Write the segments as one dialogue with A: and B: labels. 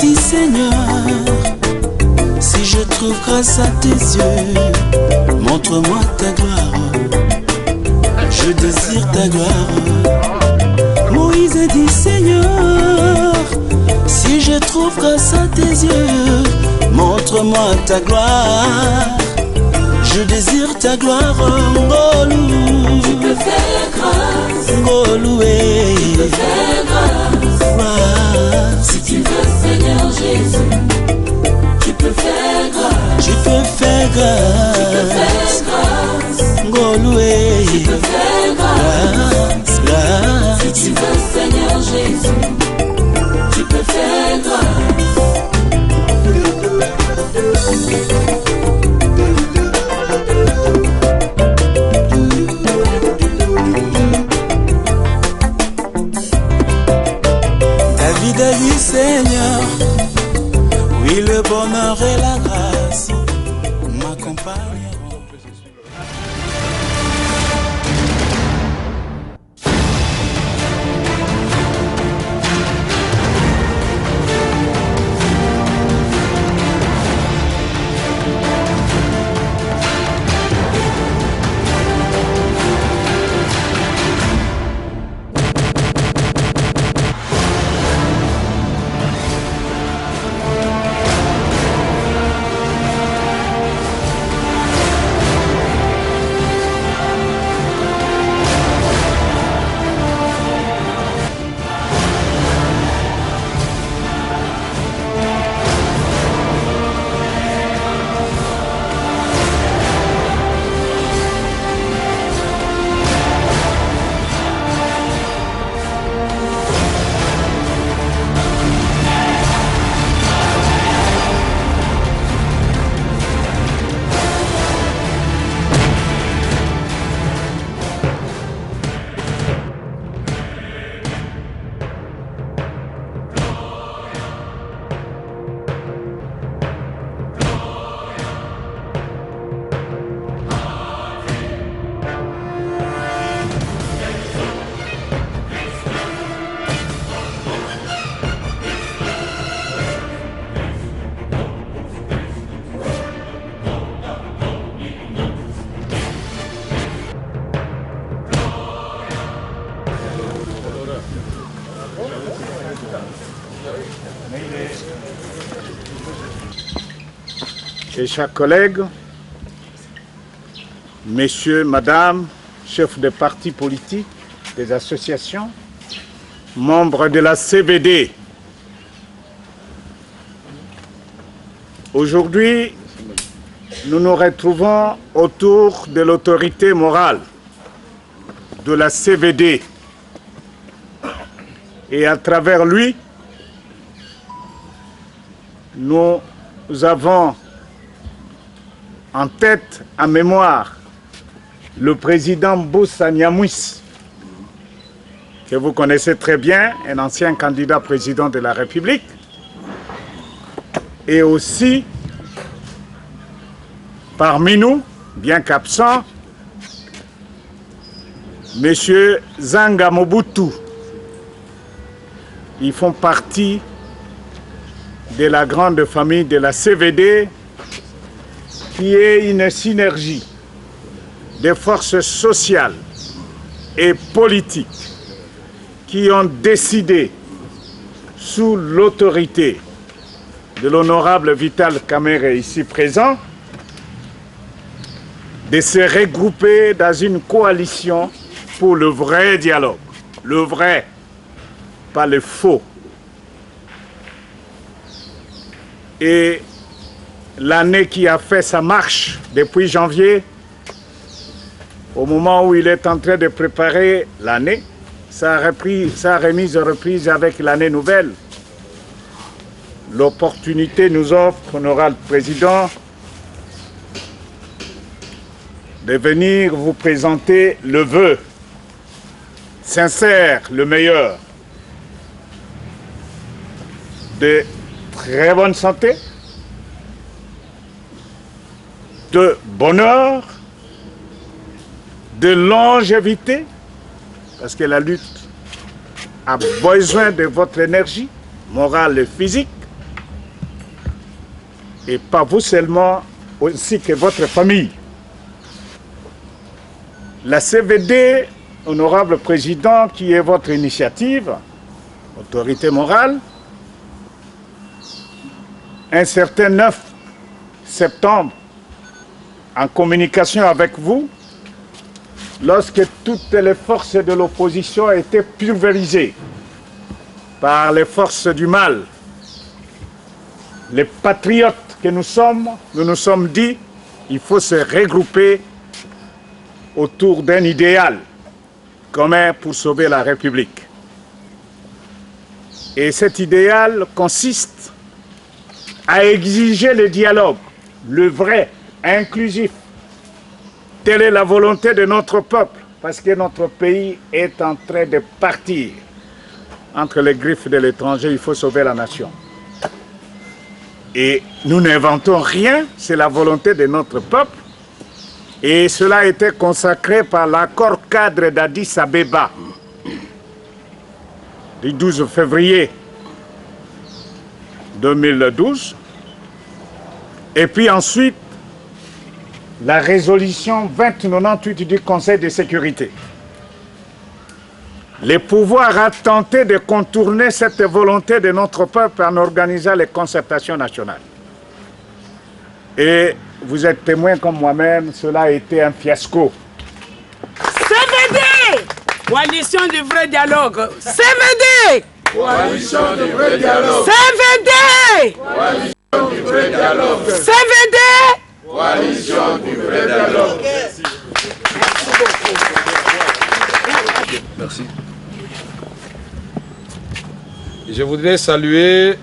A: Dis Seigneur, si je trouve grâce à tes yeux, montre-moi ta gloire, je désire ta gloire. Moïse a dit Seigneur, si je trouve grâce à tes yeux, montre-moi ta gloire, je désire ta gloire. Ngolou,
B: tu peux faire grâce,
A: Ngolou,
B: tu peux faire grâce, si tu veux Seigneur Jésus, tu peux faire grâce,
A: tu peux faire grâce, Ngoloué,
B: tu peux faire grâce,
A: grâce,
B: si tu veux Seigneur Jésus, tu peux faire grâce.
A: David a dit Seigneur, oui le bonheur et la grâce m'accompagneront.
C: Et chers collègues, messieurs, madame, chefs de partis politiques, des associations, membres de la CVD, aujourd'hui, nous nous retrouvons autour de l'autorité morale de la CVD et à travers lui, nous avons en tête, en mémoire, le président Boussa Nyamwisi, que vous connaissez très bien, un ancien candidat président de la République, et aussi, parmi nous, bien qu'absent, M. Zanga Mobutu. Ils font partie de la grande famille de la CVD, qui est une synergie des forces sociales et politiques qui ont décidé, sous l'autorité de l'honorable Vital Kamerhe ici présent, de se regrouper dans une coalition pour le vrai dialogue. Le vrai, pas le faux. Et l'année qui a fait sa marche depuis janvier, au moment où il est en train de préparer l'année, sa remise avec l'année nouvelle, l'opportunité nous offre, honorable président, de venir vous présenter le vœu sincère, le meilleur, de très bonne santé, de bonheur, de longévité, parce que la lutte a besoin de votre énergie morale et physique, et pas vous seulement, aussi que votre famille. La CVD, honorable président, qui est votre initiative, autorité morale, un certain 9 septembre, en communication avec vous, lorsque toutes les forces de l'opposition étaient pulvérisées par les forces du mal, les patriotes que nous nous sommes dit, il faut se regrouper autour d'un idéal commun pour sauver la République. Et cet idéal consiste à exiger le dialogue, le vrai, inclusif. Telle est la volonté de notre peuple, parce que notre pays est en train de partir entre les griffes de l'étranger. Il faut sauver la nation. Et nous n'inventons rien, c'est la volonté de notre peuple. Et cela a été consacré par l'accord cadre d'Addis Abeba du 12 février 2012. Et puis ensuite, la résolution 2098 du Conseil de sécurité. Le pouvoir a tenté de contourner cette volonté de notre peuple en organisant les concertations nationales. Et vous êtes témoin comme moi-même, cela a été un fiasco.
D: CVD, coalition du vrai dialogue. CVD,
E: coalition du vrai dialogue.
D: CVD,
E: coalition du vrai dialogue.
D: CVD,
E: coalition du vrai dialogue.
F: Merci. Je voudrais saluer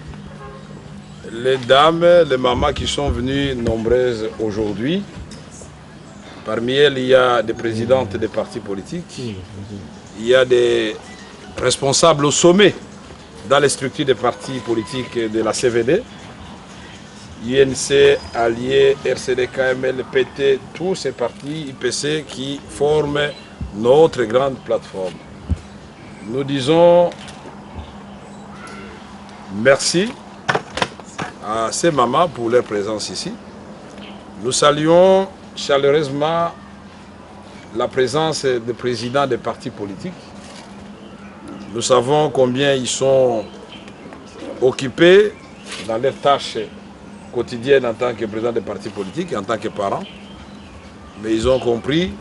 F: les dames, les mamans qui sont venues nombreuses aujourd'hui. Parmi elles, il y a des présidentes des partis politiques, il y a des responsables au sommet dans les structures des partis politiques de la CVD, UNC, Alliés, RCD, KML, PT, tous ces partis IPC qui forment notre grande plateforme. Nous disons merci à ces mamans pour leur présence ici. Nous saluons chaleureusement la présence des présidents des partis politiques. Nous savons combien ils sont occupés dans leurs tâches quotidiennes en tant que président des partis politiques et en tant que parents. Mais ils ont compris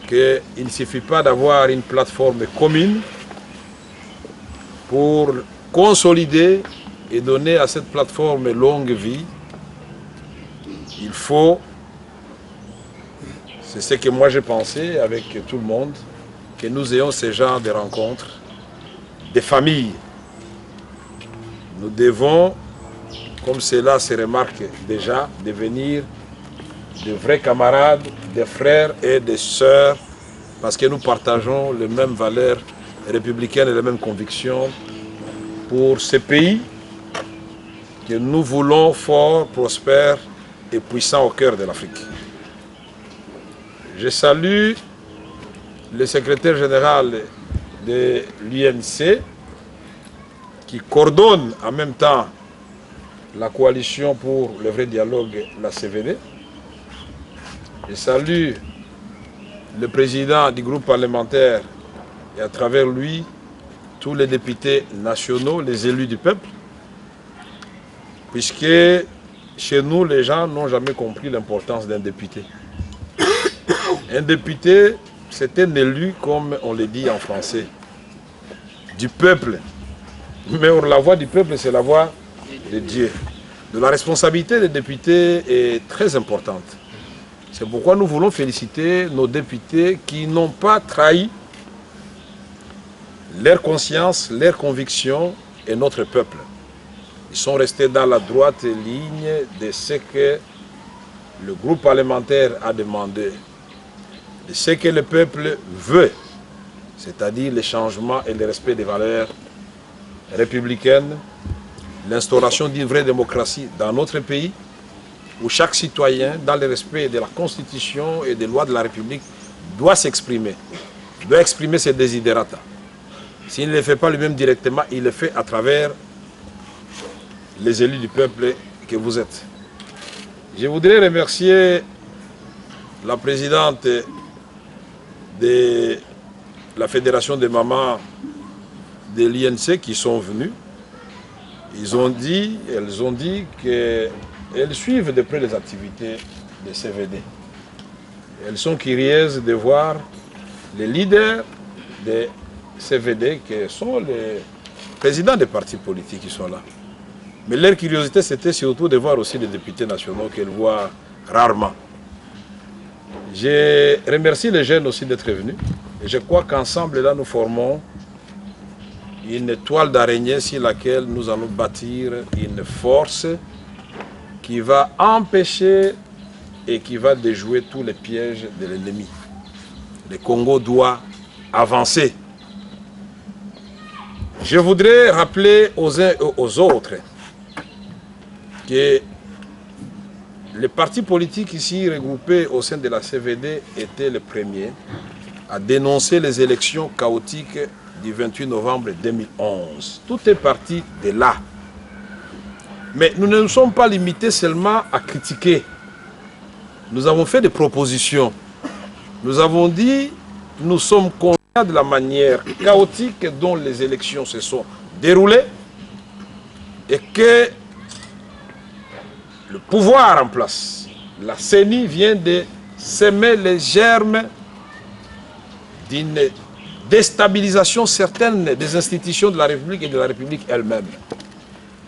F: qu'il ne suffit pas d'avoir une plateforme commune pour consolider et donner à cette plateforme longue vie. Il faut, c'est ce que moi j'ai pensé avec tout le monde, que nous ayons ce genre de rencontres, des familles. Nous devons, comme cela se remarque déjà, devenir de vrais camarades, des frères et des sœurs, parce que nous partageons les mêmes valeurs républicaines et les mêmes convictions pour ce pays que nous voulons fort, prospère et puissant au cœur de l'Afrique. Je salue le secrétaire général de l'UNC qui coordonne en même temps la coalition pour le vrai dialogue, la CVD. Je salue le président du groupe parlementaire et à travers lui tous les députés nationaux, les élus du peuple, puisque chez nous, les gens n'ont jamais compris l'importance d'un député. Un député, c'est un élu, comme on le dit en français, du peuple. Mais la voix du peuple, c'est la voix de Dieu. de la responsabilité des députés est très importante. C'est pourquoi nous voulons féliciter nos députés qui n'ont pas trahi leur conscience, leurs convictions et notre peuple. Ils sont restés dans la droite ligne de ce que le groupe parlementaire a demandé, de ce que le peuple veut, c'est-à-dire le changement et le respect des valeurs républicaines, l'instauration d'une vraie démocratie dans notre pays, où chaque citoyen, dans le respect de la Constitution et des lois de la République, doit s'exprimer, doit exprimer ses desiderata. S'il ne le fait pas lui-même directement, il le fait à travers les élus du peuple que vous êtes. Je voudrais remercier la présidente de la Fédération des mamans de l'INC qui sont venues. Elles ont dit qu'elles suivent de près les activités de CVD. Elles sont curieuses de voir les leaders de CVD, qui sont les présidents des partis politiques qui sont là. Mais leur curiosité, c'était surtout de voir aussi les députés nationaux qu'elles voient rarement. Je remercie les jeunes aussi d'être venus. Et je crois qu'ensemble, là, nous formons une toile d'araignée sur laquelle nous allons bâtir une force qui va empêcher et qui va déjouer tous les pièges de l'ennemi. Le Congo doit avancer. Je voudrais rappeler aux uns et aux autres que les partis politiques ici regroupés au sein de la CVD étaient les premiers à dénoncer les élections chaotiques du 28 novembre 2011. Tout est parti de là. Mais nous ne nous sommes pas limités seulement à critiquer. Nous avons fait des propositions. Nous avons dit, nous sommes conscients de la manière chaotique dont les élections se sont déroulées et que le pouvoir en place, la CENI, vient de semer les germes d'une déstabilisation certaine des institutions de la République et de la République elle-même.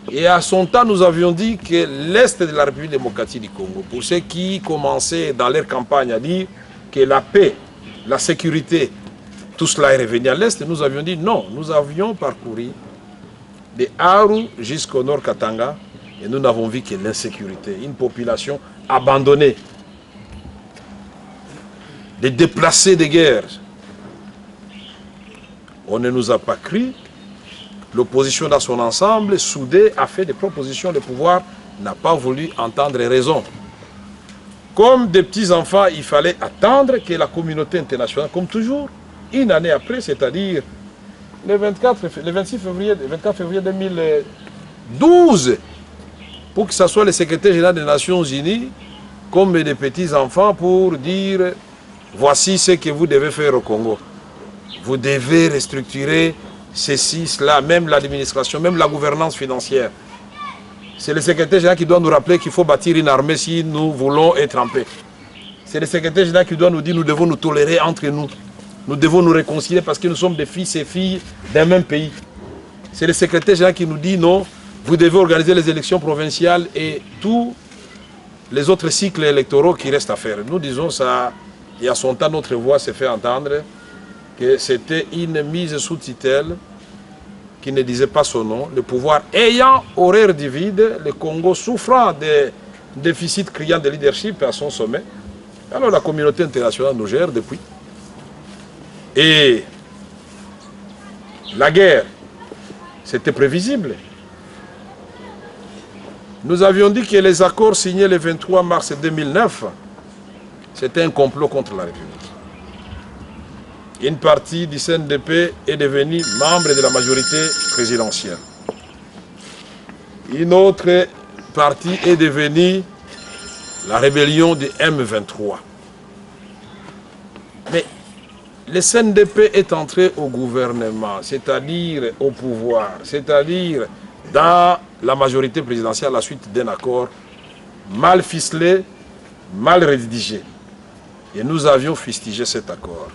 F: Et à son temps, nous avions dit que l'Est de la République démocratique du Congo, pour ceux qui commençaient dans leur campagne à dire que la paix, la sécurité, tout cela est revenu à l'Est, nous avions dit non. Nous avions parcouru de Aru jusqu'au nord Katanga et nous n'avons vu que l'insécurité, une population abandonnée, des déplacés de guerre. On ne nous a pas cru. L'opposition dans son ensemble, soudée, a fait des propositions. Le pouvoir n'a pas voulu entendre raison. Comme des petits-enfants, il fallait attendre que la communauté internationale, comme toujours, une année après, c'est-à-dire le 24 février 2012, pour que ce soit le secrétaire général des Nations Unies, comme des petits-enfants, pour dire voici ce que vous devez faire au Congo. Vous devez restructurer ceci, cela, même l'administration, même la gouvernance financière. C'est le secrétaire général qui doit nous rappeler qu'il faut bâtir une armée si nous voulons être en paix. C'est le secrétaire général qui doit nous dire que nous devons nous tolérer entre nous. Nous devons nous réconcilier parce que nous sommes des fils et filles d'un même pays. C'est le secrétaire général qui nous dit non, vous devez organiser les élections provinciales et tous les autres cycles électoraux qui restent à faire. Nous disons ça, et à son temps notre voix s'est fait entendre que c'était une mise sous tutelle qui ne disait pas son nom. Le pouvoir ayant horreur du vide, le Congo souffrant des déficits criants de leadership à son sommet. Alors la communauté internationale nous gère depuis. Et la guerre, c'était prévisible. Nous avions dit que les accords signés le 23 mars 2009, c'était un complot contre la République. Une partie du CNDP est devenue membre de la majorité présidentielle. Une autre partie est devenue la rébellion du M23. Mais le CNDP est entré au gouvernement, c'est-à-dire au pouvoir, c'est-à-dire dans la majorité présidentielle à la suite d'un accord mal ficelé, mal rédigé. Et nous avions fustigé cet accord.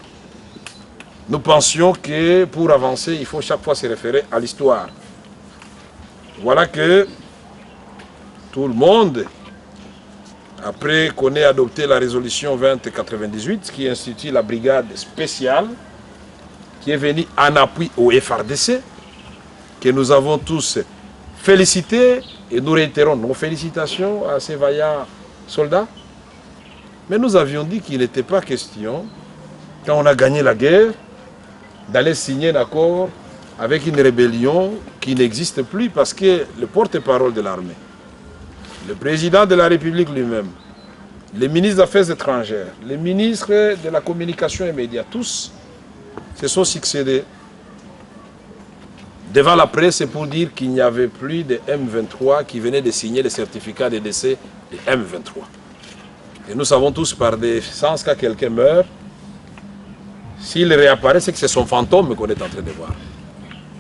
F: Nous pensions que pour avancer, il faut chaque fois se référer à l'histoire. Voilà que tout le monde, après qu'on ait adopté la résolution 2098 qui institue la brigade spéciale qui est venue en appui au FRDC, que nous avons tous félicité et nous réitérons nos félicitations à ces vaillants soldats. Mais nous avions dit qu'il n'était pas question, quand on a gagné la guerre, d'aller signer un accord avec une rébellion qui n'existe plus parce que le porte-parole de l'armée, le président de la République lui-même, les ministres des Affaires étrangères, les ministres de la communication et médias, tous se sont succédés devant la presse pour dire qu'il n'y avait plus de M23 qui venaient de signer le certificat de décès de M23. Et nous savons tous par des sens quand quelqu'un meurt, s'il réapparaît, c'est que c'est son fantôme qu'on est en train de voir.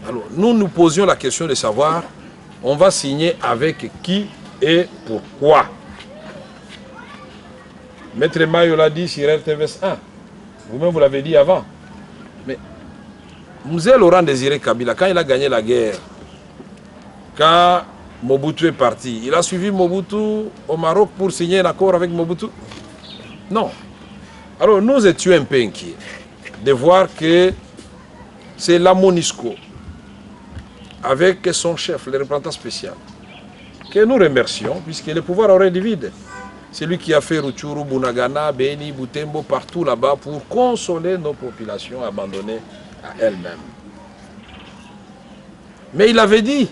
F: Alors, nous posions la question de savoir, on va signer avec qui et pourquoi. Maître Mayo l'a dit sur RTVS 1. Vous-même, vous l'avez dit avant. Mais Mzee Laurent Désiré Kabila, quand il a gagné la guerre, quand Mobutu est parti, il a suivi Mobutu au Maroc pour signer un accord avec Mobutu? Non. Alors, nous étions un peu inquiets de voir que c'est la MONUSCO, avec son chef, le représentant spécial, que nous remercions, puisque le pouvoir aurait divide. C'est lui qui a fait Rutshuru, Bunagana, Beni, Butembo, partout là-bas pour consoler nos populations abandonnées à elles-mêmes. Mais il avait dit,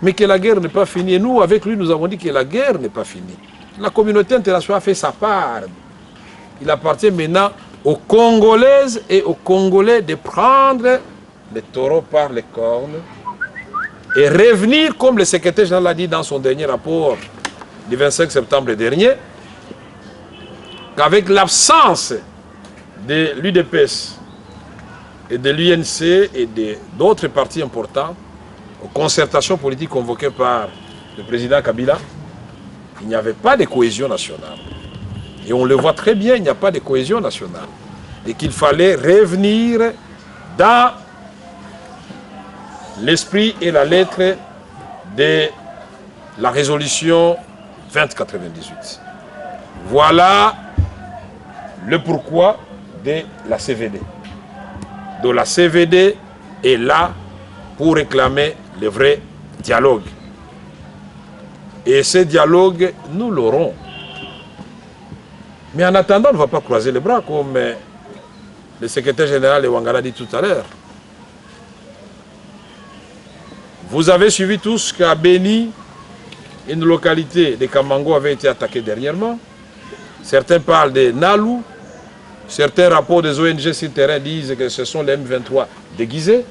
F: mais que la guerre n'est pas finie. Et nous, avec lui, nous avons dit que la guerre n'est pas finie. La communauté internationale a fait sa part. Il appartient maintenant aux Congolaises et aux Congolais de prendre les taureaux par les cornes et revenir, comme le secrétaire général l'a dit dans son dernier rapport du 25 septembre dernier, qu'avec l'absence de l'UDPS et de l'UNC et d'autres partis importants, aux concertations politiques convoquées par le président Kabila, il n'y avait pas de cohésion nationale. Et on le voit très bien, il n'y a pas de cohésion nationale. Et qu'il fallait revenir dans l'esprit et la lettre de la résolution 2098. Voilà le pourquoi de la CVD. Donc la CVD est là pour réclamer le vrai dialogue. Et ce dialogue, nous l'aurons. Mais en attendant, on ne va pas croiser les bras, comme le secrétaire général de Ouangara dit tout à l'heure. Vous avez suivi tous qu'à Beni, une localité de Kamango avait été attaquée dernièrement. Certains parlent de Nalou. Certains rapports des ONG sur le terrain disent que ce sont les M23 déguisés.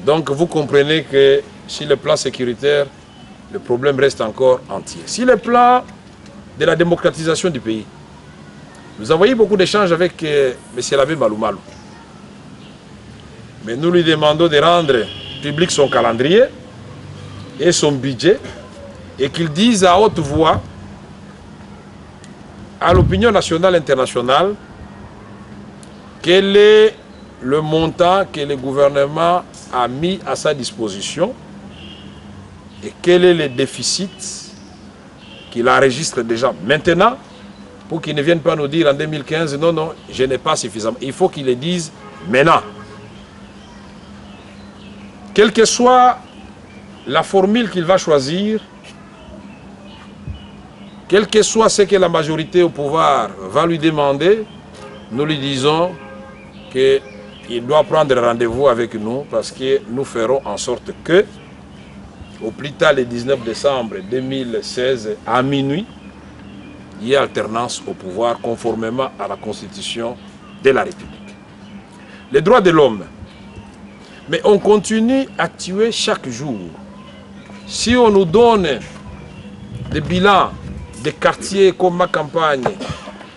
F: Donc vous comprenez que sur le plan sécuritaire, le problème reste encore entier. Sur le plan de la démocratisation du pays, nous avons eu beaucoup d'échanges avec M. l'abbé Maloumalou. Mais nous lui demandons de rendre public son calendrier et son budget et qu'il dise à haute voix à l'opinion nationale et internationale quel est le montant que le gouvernement a mis à sa disposition et quel est le déficit qu'il enregistre déjà maintenant pour qu'il ne vienne pas nous dire en 2015 non, non, je n'ai pas suffisamment. Il faut qu'il le dise maintenant. Quelle que soit la formule qu'il va choisir, quel que soit ce que la majorité au pouvoir va lui demander, nous lui disons qu'il doit prendre rendez-vous avec nous parce que nous ferons en sorte que, au plus tard le 19 décembre 2016, à minuit, il y ait alternance au pouvoir conformément à la Constitution de la République. Les droits de l'homme. Mais on continue à tuer chaque jour. Si on nous donne des bilans des quartiers comme ma campagne,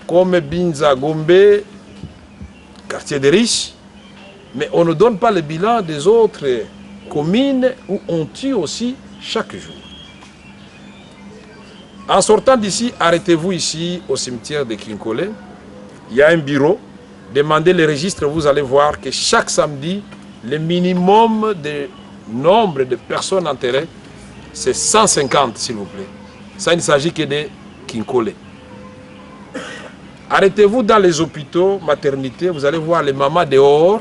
F: comme Binza, Gombe, quartier des riches, mais on ne donne pas le bilan des autres communes où on tue aussi chaque jour. En sortant d'ici, arrêtez-vous ici au cimetière de Kinkole. Il y a un bureau. Demandez le registre, vous allez voir que chaque samedi, le minimum de nombre de personnes enterrées c'est 150 s'il vous plaît. Ça, il ne s'agit que de Kinkole. Arrêtez-vous dans les hôpitaux, maternités, vous allez voir les mamans dehors.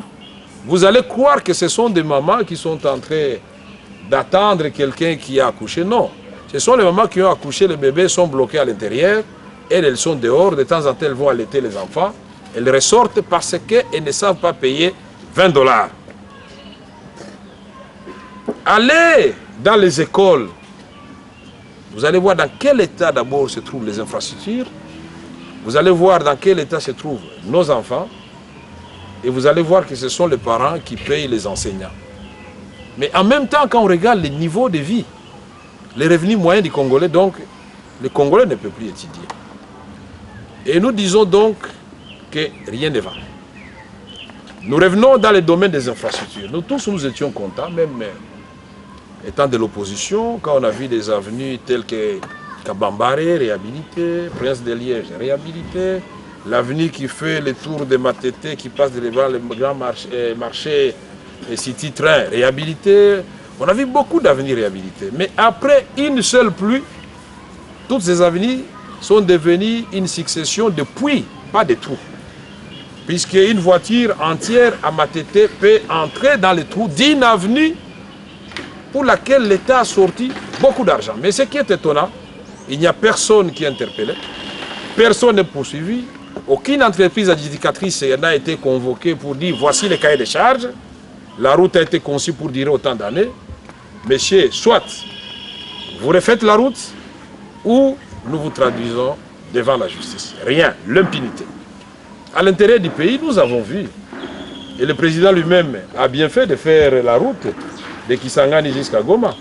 F: Vous allez croire que ce sont des mamans qui sont en train d'attendre quelqu'un qui a accouché. Non, ce sont les mamans qui ont accouché, les bébés sont bloqués à l'intérieur. Elles sont dehors, de temps en temps elles vont allaiter les enfants. Elles ressortent parce qu'elles ne savent pas payer 20 $. Allez dans les écoles. Vous allez voir dans quel état d'abord se trouvent les infrastructures. Vous allez voir dans quel état se trouvent nos enfants. Et vous allez voir que ce sont les parents qui payent les enseignants. Mais en même temps, quand on regarde les niveaux de vie, les revenus moyens du Congolais, donc, les Congolais ne peuvent plus étudier. Et nous disons donc que rien ne va. Nous revenons dans le domaine des infrastructures. Nous tous, nous étions contents, même étant de l'opposition, quand on a vu des avenues telles que Kabambare, réhabilité, Prince de Liège, réhabilité, l'avenue qui fait le tour de Matete, qui passe devant le grand marché City Train, réhabilité. On a vu beaucoup d'avenues réhabilitées. Mais après une seule pluie, toutes ces avenues sont devenues une succession de puits, pas de trous. Puisqu'une voiture entière à Matete peut entrer dans les trous d'une avenue pour laquelle l'État a sorti beaucoup d'argent. Mais ce qui est étonnant, il n'y a personne qui est interpellé, personne n'est poursuivi, aucune entreprise adjudicatrice n'a été convoquée pour dire voici les cahiers de charges, la route a été conçue pour durer autant d'années. Monsieur, soit vous refaites la route ou nous vous traduisons devant la justice. Rien, l'impunité. À l'intérieur du pays, nous avons vu, et le président lui-même a bien fait de faire la route de Kisangani jusqu'à Goma.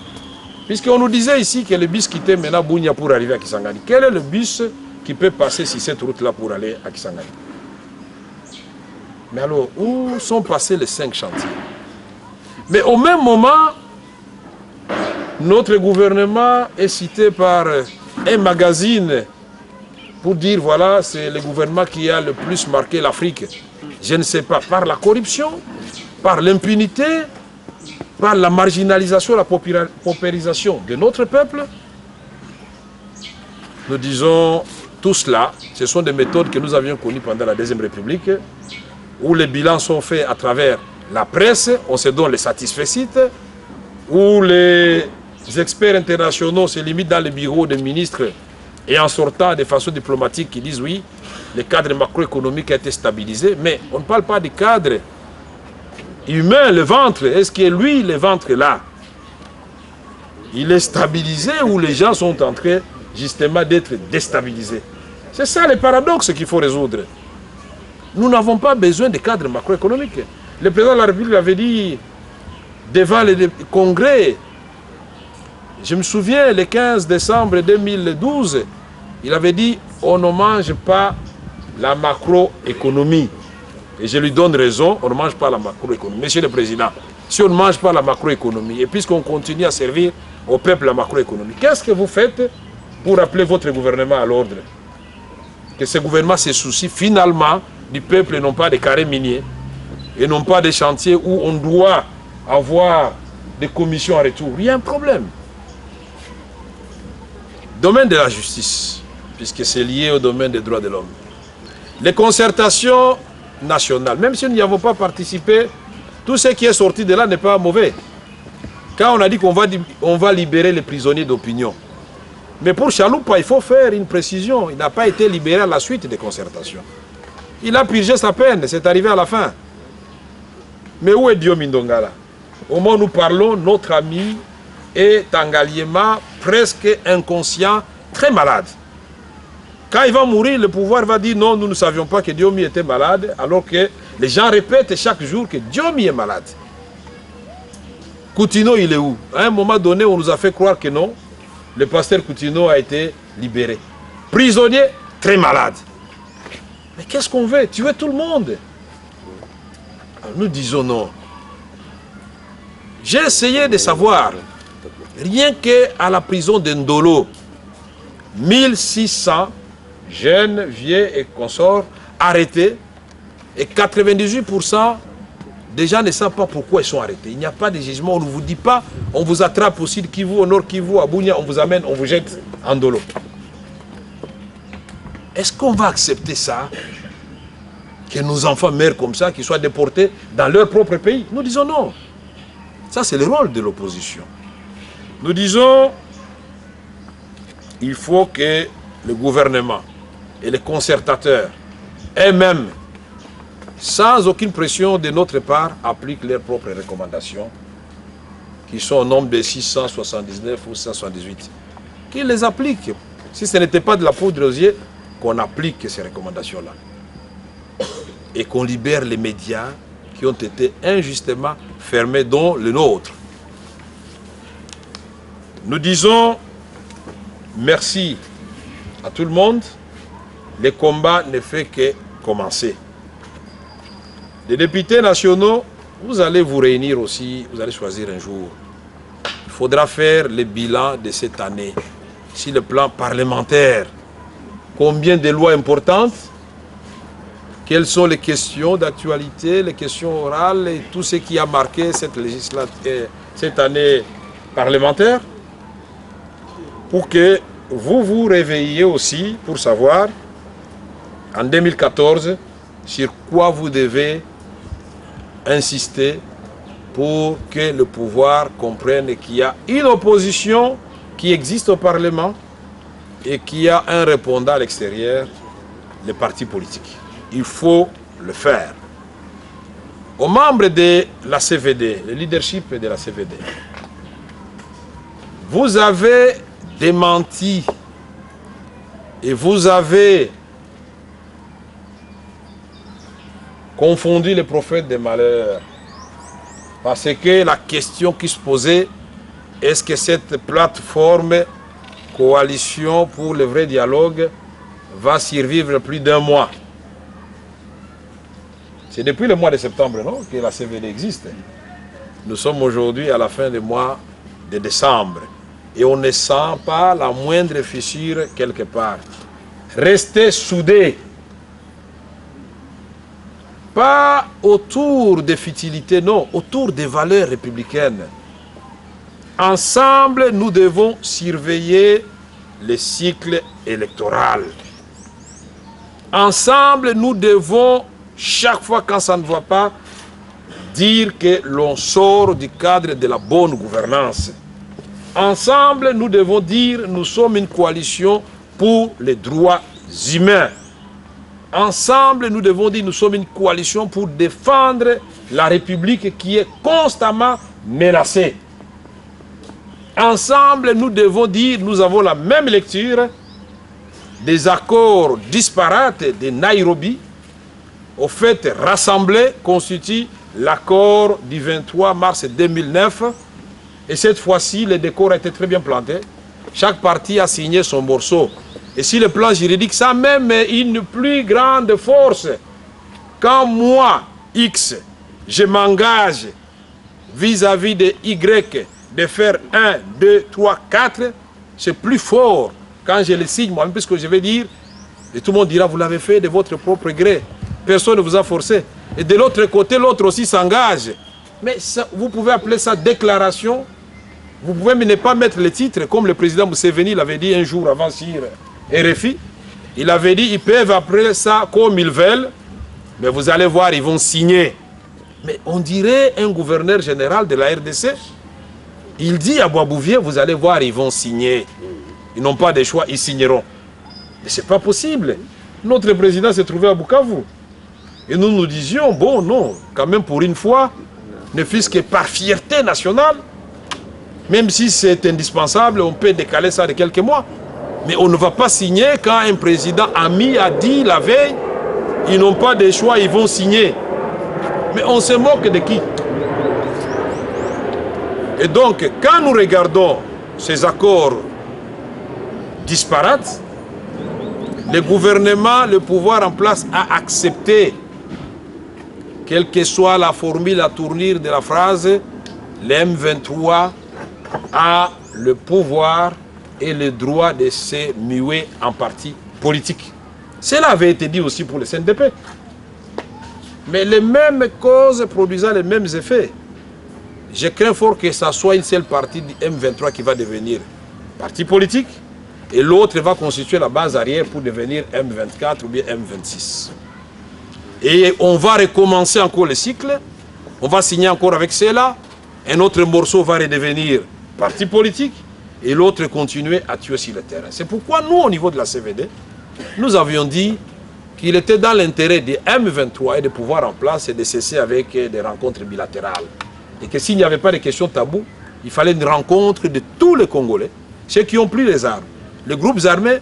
F: Puisqu'on nous disait ici que le bus quittait maintenant Bunia pour arriver à Kisangani. Quel est le bus qui peut passer sur cette route-là pour aller à Kisangani? Mais alors, où sont passés les 5 chantiers? Mais au même moment, notre gouvernement est cité par un magazine pour dire, voilà, c'est le gouvernement qui a le plus marqué l'Afrique. Je ne sais pas, par la corruption, par l'impunité, par la marginalisation, la paupérisation de notre peuple. Nous disons, tout cela, ce sont des méthodes que nous avions connues pendant la Deuxième République, où les bilans sont faits à travers la presse, on se donne les satisfaits, où les experts internationaux se limitent dans les bureaux des ministres et en sortant de façon diplomatique qui disent oui, le cadre macroéconomique a été stabilisé, mais on ne parle pas du cadre humain, le ventre. Est-ce que lui, le ventre là, il est stabilisé ou les gens sont en train justement d'être déstabilisés? C'est ça le paradoxe qu'il faut résoudre. Nous n'avons pas besoin de cadre macroéconomique. Le président de la République avait dit devant le congrès, je me souviens, le 15 décembre 2012, il avait dit on ne mange pas la macroéconomie. Et je lui donne raison, on ne mange pas la macroéconomie. Monsieur le Président, si on ne mange pas la macroéconomie, et puisqu'on continue à servir au peuple la macroéconomie, qu'est-ce que vous faites pour appeler votre gouvernement à l'ordre? Que ce gouvernement se soucie finalement du peuple et non pas des carrés miniers, et non pas des chantiers où on doit avoir des commissions en retour. Il y a un problème. Domaine de la justice, puisque c'est lié au domaine des droits de l'homme. Les concertations nationales, même si nous n'y avons pas participé, tout ce qui est sorti de là n'est pas mauvais. Quand on a dit qu'on va libérer les prisonniers d'opinion. Mais pour Chaloupa, il faut faire une précision. Il n'a pas été libéré à la suite des concertations. Il a purgé sa peine, c'est arrivé à la fin. Mais où est Diomi Ndongala? Au moment où nous parlons, notre ami est en Ngaliema, presque inconscient, très malade. Quand il va mourir, le pouvoir va dire non, nous ne savions pas que Diomi était malade, alors que les gens répètent chaque jour que Diomi est malade. Coutinho, il est où? À un moment donné, on nous a fait croire que non, le pasteur Coutinho a été libéré. Prisonnier, très malade. Mais qu'est-ce qu'on veut? Tuer tout le monde? Alors nous disons non. J'ai essayé de savoir, rien qu'à la prison de Ndolo, 1600 jeunes, vieux et consorts arrêtés, et 98% Des gens ne savent pas pourquoi ils sont arrêtés. Il n'y a pas de jugement, on ne vous dit pas, on vous attrape au Sud Kivu, au Nord Kivu, à Bunia, on vous amène, on vous jette en Dolo. Est-ce qu'on va accepter ça? Que nos enfants meurent comme ça, qu'ils soient déportés dans leur propre pays? Nous disons non. Ça, c'est le rôle de l'opposition. Nous disons, il faut que le gouvernement et les concertateurs eux-mêmes, sans aucune pression de notre part, appliquent leurs propres recommandations, qui sont au nombre de 679 ou 678. Qu'ils les appliquent. Si ce n'était pas de la poudre aux yeux, qu'on applique ces recommandations-là. Et qu'on libère les médias qui ont été injustement fermés, dont le nôtre. Nous disons merci à tout le monde. Le combat ne fait que commencer. Les députés nationaux, vous allez vous réunir aussi, vous allez choisir un jour. Il faudra faire le bilan de cette année. Sur le plan parlementaire, combien de lois importantes, quelles sont les questions d'actualité, les questions orales et tout ce qui a marqué cette année parlementaire, pour que vous vous réveilliez aussi pour savoir, en 2014, sur quoi vous devez insister pour que le pouvoir comprenne qu'il y a une opposition qui existe au Parlement et qu'il y a un répondant à l'extérieur, les partis politiques. Il faut le faire. Aux membres de la CVD, le leadership de la CVD, vous avez démenti et vous avez confondu les prophètes des malheurs. Parce que la question qui se posait, est-ce que cette plateforme coalition pour le vrai dialogue va survivre plus d'un mois? C'est depuis le mois de septembre, non, que la CVD existe. Nous sommes aujourd'hui à la fin du mois de décembre. Et on ne sent pas la moindre fissure quelque part. Restez soudés. Pas autour des futilités, non, autour des valeurs républicaines. Ensemble, nous devons surveiller le cycle électoral. Ensemble, nous devons, chaque fois quand ça ne va pas, dire que l'on sort du cadre de la bonne gouvernance. Ensemble, nous devons dire que nous sommes une coalition pour les droits humains. Ensemble, nous devons dire que nous sommes une coalition pour défendre la République qui est constamment menacée. Ensemble, nous devons dire que nous avons la même lecture des accords disparates de Nairobi. Au fait, rassemblés constituent l'accord du 23 mars 2009. Et cette fois-ci, le décor a été très bien planté. Chaque parti a signé son morceau. Et sur le plan juridique, ça a même une plus grande force. Quand moi, X, je m'engage vis-à-vis de Y de faire 1, 2, 3, 4, c'est plus fort quand je le signe moi-même, puisque je vais dire, et tout le monde dira, vous l'avez fait de votre propre gré. Personne ne vous a forcé. Et de l'autre côté, l'autre aussi s'engage. Mais ça, vous pouvez appeler ça déclaration. Vous pouvez ne pas mettre le titre, comme le président Museveni l'avait dit un jour avant sur RFI. Il avait dit, ils peuvent appeler ça comme ils veulent, mais vous allez voir, ils vont signer. Mais on dirait un gouverneur général de la RDC. Il dit à Boisbouvier, vous allez voir, ils vont signer. Ils n'ont pas de choix, ils signeront. Mais ce n'est pas possible. Notre président s'est trouvé à Bukavu. Et nous nous disions, bon, non, quand même pour une fois, ne fût-ce que par fierté nationale, même si c'est indispensable, on peut décaler ça de quelques mois. Mais on ne va pas signer quand un président ami a dit la veille, ils n'ont pas de choix, ils vont signer. Mais on se moque de qui? Et donc, quand nous regardons ces accords disparates, le gouvernement, le pouvoir en place a accepté, quelle que soit la formule, la tournure de la phrase, le M23 a le pouvoir et le droit de se muer en parti politique. Cela avait été dit aussi pour le CNDP. Mais les mêmes causes produisant les mêmes effets. Je crains fort que ça soit une seule partie du M23 qui va devenir parti politique et l'autre va constituer la base arrière pour devenir M24 ou bien M26. Et on va recommencer encore le cycle, on va signer encore avec ceux-là, un autre morceau va redevenir parti politique et l'autre continuer à tuer sur le terrain. C'est pourquoi nous, au niveau de la CVD, nous avions dit qu'il était dans l'intérêt des M23 et de pouvoir en place et de cesser avec des rencontres bilatérales. Et que s'il n'y avait pas de questions taboues, il fallait une rencontre de tous les Congolais, ceux qui ont pris les armes, les groupes armés,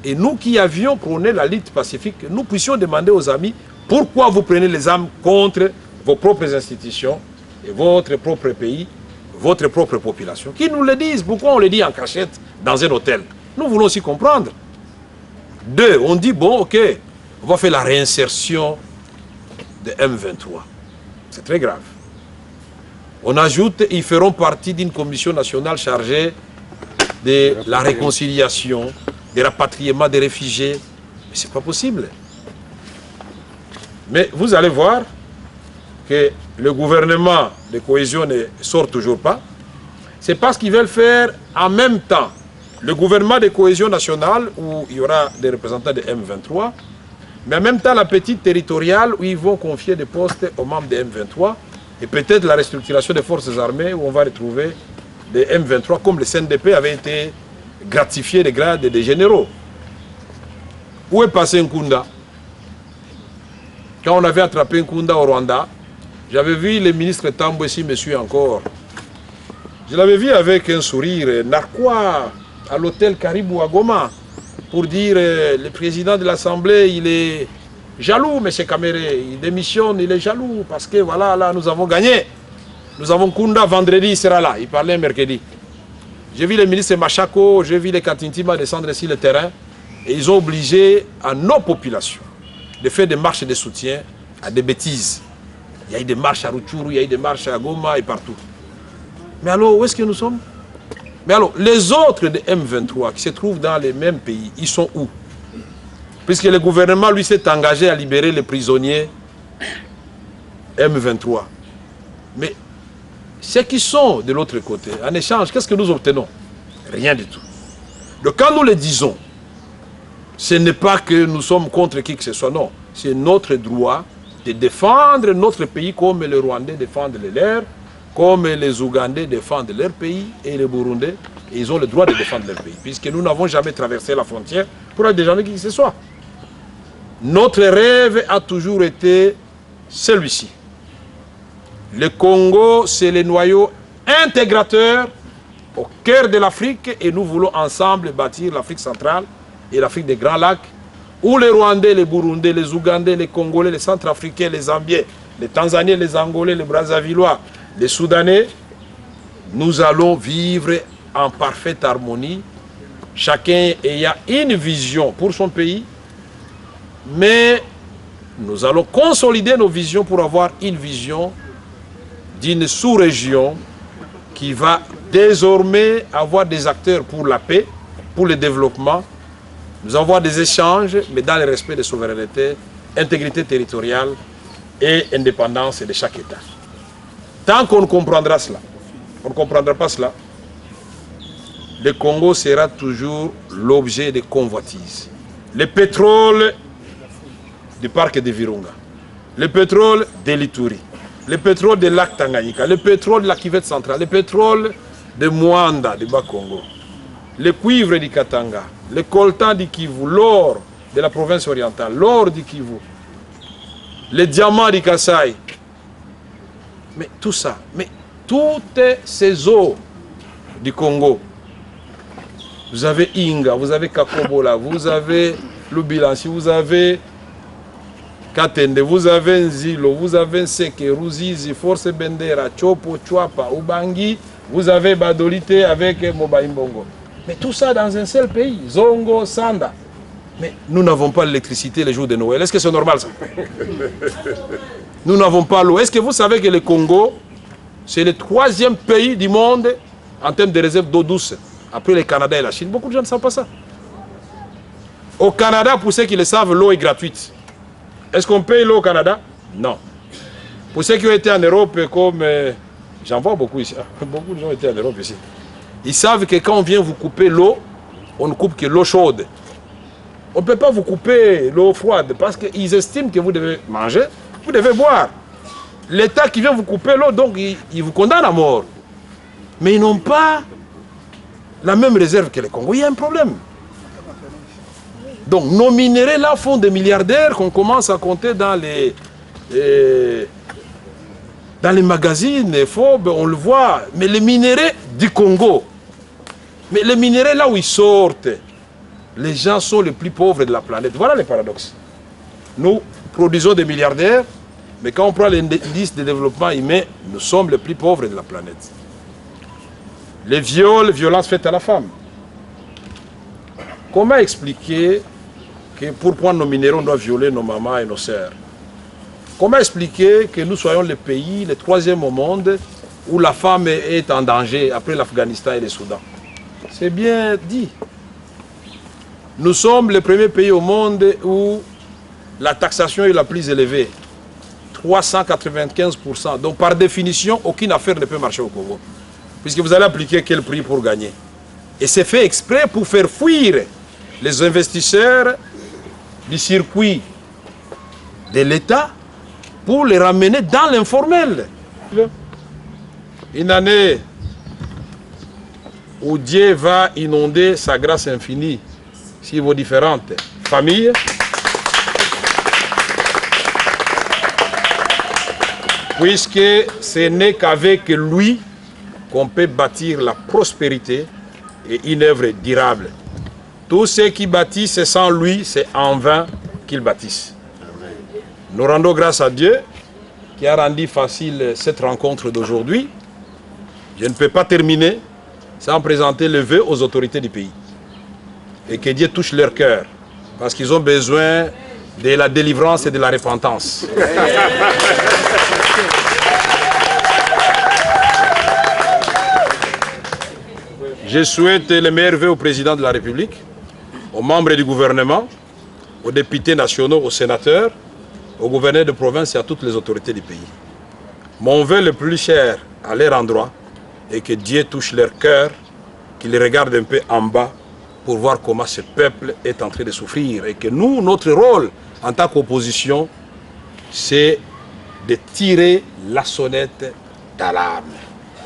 F: et nous qui avions prôné la lutte pacifique, nous puissions demander aux amis pourquoi vous prenez les armes contre vos propres institutions et votre propre pays, votre propre population. Qui nous le disent, pourquoi on le dit en cachette dans un hôtel? Nous voulons aussi comprendre. Deux, on dit, bon, ok, on va faire la réinsertion de M23. C'est très grave. On ajoute, ils feront partie d'une commission nationale chargée de la réconciliation, du rapatriement des réfugiés. Mais ce n'est pas possible. Mais vous allez voir que le gouvernement de cohésion ne sort toujours pas. C'est parce qu'ils veulent faire en même temps le gouvernement de cohésion nationale où il y aura des représentants de M23, mais en même temps la petite territoriale où ils vont confier des postes aux membres de M23 et peut-être la restructuration des forces armées où on va retrouver des M23 comme le CNDP avait été gratifié des grades des généraux. Où est passé Nkunda? Quand on avait attrapé Nkunda au Rwanda, j'avais vu le ministre Tambo ici, me suit encore. Je l'avais vu avec un sourire narquois à l'hôtel Caribou à Goma pour dire le président de l'Assemblée, il est jaloux, M. Kamere, il démissionne, il est jaloux parce que voilà, là, nous avons gagné. Nous avons Kunda, vendredi, il sera là. Il parlait mercredi. J'ai vu le ministre Machako, j'ai vu les Katintima descendre ici le terrain et ils ont obligé à nos populations de faire des marches de soutien à des bêtises. Il y a eu des marches à Rutshuru, il y a eu des marches à Goma et partout. Mais alors, où est-ce que nous sommes? Mais alors, les autres de M23 qui se trouvent dans les mêmes pays, ils sont où? Puisque le gouvernement, lui, s'est engagé à libérer les prisonniers M23. Mais ceux qui sont de l'autre côté, en échange, qu'est-ce que nous obtenons? Rien du tout. Donc quand nous le disons, ce n'est pas que nous sommes contre qui que ce soit, non. C'est notre droit de défendre notre pays comme les Rwandais défendent les leurs, comme les Ougandais défendent leur pays et les Burundais, et ils ont le droit de défendre leur pays, puisque nous n'avons jamais traversé la frontière pour aller déjeuner qui que ce soit. Notre rêve a toujours été celui-ci. Le Congo, c'est le noyau intégrateur au cœur de l'Afrique et nous voulons ensemble bâtir l'Afrique centrale et l'Afrique des Grands Lacs où les Rwandais, les Burundais, les Ougandais, les Congolais, les Centrafricains, les Zambiens, les Tanzaniens, les Angolais, les Brazzavillois, les Soudanais, nous allons vivre en parfaite harmonie, chacun ayant une vision pour son pays, mais nous allons consolider nos visions pour avoir une vision d'une sous-région qui va désormais avoir des acteurs pour la paix, pour le développement. Nous allons avoir des échanges, mais dans le respect de souveraineté, intégrité territoriale et indépendance de chaque État. Tant qu'on comprendra cela, on ne comprendra pas cela, le Congo sera toujours l'objet de convoitises. Le pétrole du parc de Virunga, le pétrole de l'Ituri, le pétrole de lac Tanganyika, le pétrole de la Kivu centrale, le pétrole de Mwanda, du Bas-Congo, le cuivre du Katanga, le coltan du Kivu, l'or de la province orientale, l'or du Kivu, les diamants du Kasaï. Mais tout ça, mais toutes ces eaux du Congo, vous avez Inga, vous avez Kakobola, vous avez Lubilansi, vous avez Katende, vous avez Nzilo, vous avez Seke, Ruzizi, Force Bendera, Chopo, Chwapa, Ubangi, vous avez Badolite avec Mobaïmbongo. Mais tout ça dans un seul pays, Zongo, Sanda. Mais nous n'avons pas l'électricité les jours de Noël. Est-ce que c'est normal ça? Nous n'avons pas l'eau. Est-ce que vous savez que le Congo, c'est le 3e pays du monde en termes de réserve d'eau douce, après le Canada et la Chine? Beaucoup de gens ne savent pas ça. Au Canada, pour ceux qui le savent, l'eau est gratuite. Est-ce qu'on paye l'eau au Canada? Non. Pour ceux qui ont été en Europe, comme j'en vois beaucoup ici, beaucoup de gens ont été en Europe ici, ils savent que quand on vient vous couper l'eau, on ne coupe que l'eau chaude. On ne peut pas vous couper l'eau froide parce qu'ils estiment que vous devez manger, vous devez boire. L'État qui vient vous couper l'eau, donc il vous condamne à mort. Mais ils n'ont pas la même réserve que les Congolais. Il y a un problème. Donc nos minéraux là font des milliardaires qu'on commence à compter dans les magazines, les phobes, on le voit. Mais les minéraux du Congo, mais les minéraux là où ils sortent, les gens sont les plus pauvres de la planète. Voilà le paradoxe. Nous produisons des milliardaires, mais quand on prend l'indice de développement humain, nous sommes les plus pauvres de la planète. Les viols, violences faites à la femme. Comment expliquer que pour prendre nos minéraux, on doit violer nos mamans et nos sœurs? Comment expliquer que nous soyons le pays, le troisième au monde, où la femme est en danger après l'Afghanistan et le Soudan? C'est bien dit. Nous sommes le premier pays au monde où la taxation est la plus élevée. 395%. Donc par définition, aucune affaire ne peut marcher au Congo. Puisque vous allez appliquer quel prix pour gagner? Et c'est fait exprès pour faire fuir les investisseurs du circuit de l'État pour les ramener dans l'informel. Une année où Dieu va inonder sa grâce infinie sur vos différentes familles. Puisque ce n'est qu'avec lui qu'on peut bâtir la prospérité et une œuvre durable. Tous ceux qui bâtissent sans lui, c'est en vain qu'ils bâtissent. Nous rendons grâce à Dieu qui a rendu facile cette rencontre d'aujourd'hui. Je ne peux pas terminer sans présenter le vœu aux autorités du pays. Et que Dieu touche leur cœur, parce qu'ils ont besoin de la délivrance et de la repentance. Je souhaite les meilleurs vœux au président de la République, aux membres du gouvernement, aux députés nationaux, aux sénateurs, aux gouverneurs de province et à toutes les autorités du pays. Mon vœu le plus cher à leur endroit est que Dieu touche leur cœur, qu'ils regardent un peu en bas pour voir comment ce peuple est en train de souffrir. Et que nous, notre rôle en tant qu'opposition, c'est de tirer la sonnette d'alarme.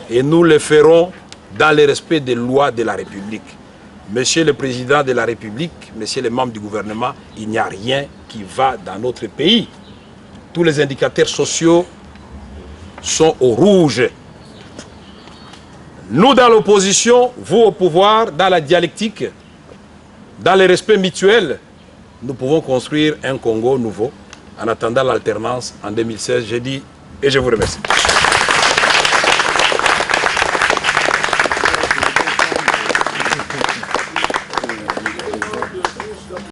F: Et nous le ferons dans le respect des lois de la République. Monsieur le Président de la République, Monsieur les membres du gouvernement, il n'y a rien qui va dans notre pays. Tous les indicateurs sociaux sont au rouge. Nous dans l'opposition, vous au pouvoir, dans la dialectique, dans le respect mutuel, nous pouvons construire un Congo nouveau en attendant l'alternance en 2016. Je dis et je vous remercie.